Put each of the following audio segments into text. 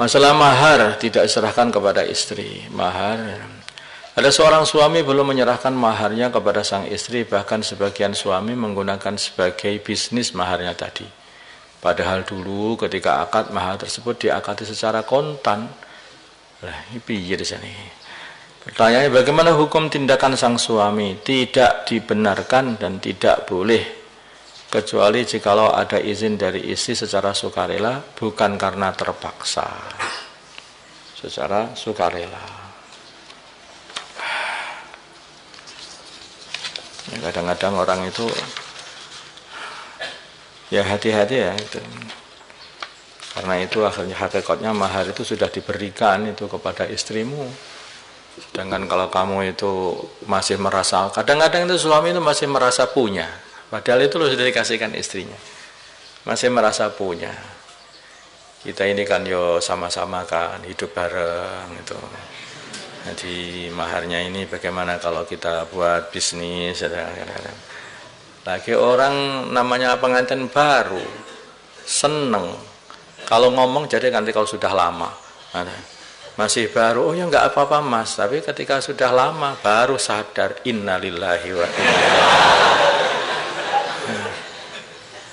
Masalah mahar tidak diserahkan kepada istri. Mahar, ada seorang suami belum menyerahkan maharnya kepada sang istri, bahkan sebagian suami menggunakan sebagai bisnis maharnya tadi. Padahal dulu ketika akad mahar tersebut diakadi secara kontan. Lah, ini piye di sini? Pertanyaannya, bagaimana hukum tindakan sang suami? Tidak dibenarkan dan tidak boleh, kecuali jikalau ada izin dari istri secara sukarela, bukan karena terpaksa. Secara sukarela. Kadang-kadang orang itu ya hati-hati ya itu. Karena itu akhirnya hakikatnya mahar itu sudah diberikan itu kepada istrimu. Sedangkan kalau kamu itu masih merasa, kadang-kadang itu suami itu masih merasa punya, padahal itu sudah dikasihkan istrinya, masih merasa punya. Kita ini kan yo sama-sama kan hidup bareng itu. Jadi maharnya ini bagaimana kalau kita buat bisnis? Lagi orang namanya pengantin baru seneng kalau ngomong, jadi nanti kalau sudah lama masih baru, oh ya nggak apa-apa mas, tapi ketika sudah lama baru sadar innalillahi wa inna ilaihi.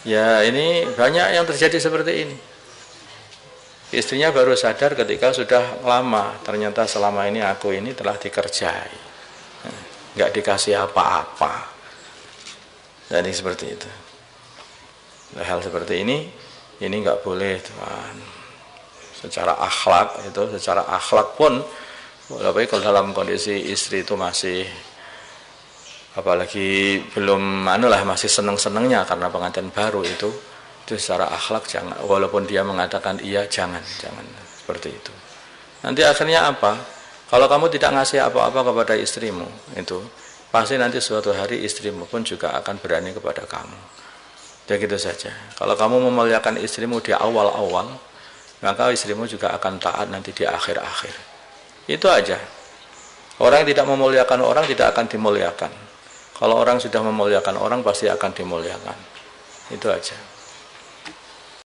Ya ini banyak yang terjadi seperti ini. Istrinya baru sadar ketika sudah lama, ternyata selama ini aku ini telah dikerjai, nggak dikasih apa-apa. Jadi seperti itu. Hal seperti ini nggak boleh Tuhan. Secara akhlak pun, apalagi kalau dalam kondisi istri itu masih, apalagi belum masih seneng-senengnya karena pengantin baru itu secara akhlak jangan, walaupun dia mengatakan iya, jangan seperti itu. Nanti akhirnya apa? Kalau kamu tidak ngasih apa-apa kepada istrimu, itu pasti nanti suatu hari istrimu pun juga akan berani kepada kamu. Ya gitu saja. Kalau kamu memuliakan istrimu di awal-awal, maka istrimu juga akan taat nanti di akhir-akhir. Itu aja. Orang yang tidak memuliakan orang tidak akan dimuliakan. Kalau orang sudah memuliakan orang pasti akan dimuliakan. Itu aja.